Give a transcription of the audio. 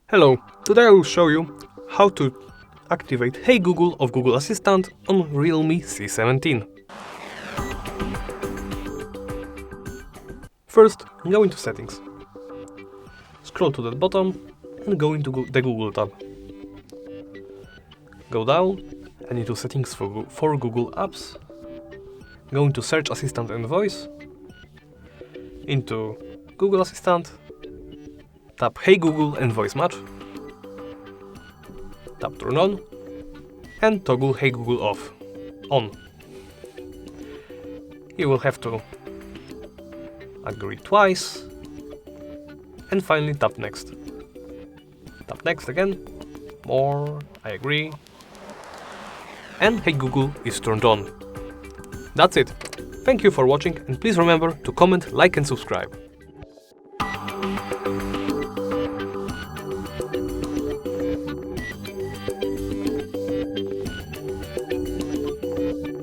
Hello, today I will show you how to activate Hey Google of Google Assistant on REALME C17. First, go into Settings. Scroll to the bottom and go into the Google tab. Go down and into Settings for Google Apps. Go into Search Assistant and Voice. Into Google Assistant. Tap Hey Google and Voice Match. Tap Turn On. And toggle Hey Google off. On. You will have to agree twice. And finally tap Next. Tap Next again. More. I agree. And Hey Google is turned on. That's it. Thank you for watching and please remember to comment, like and subscribe.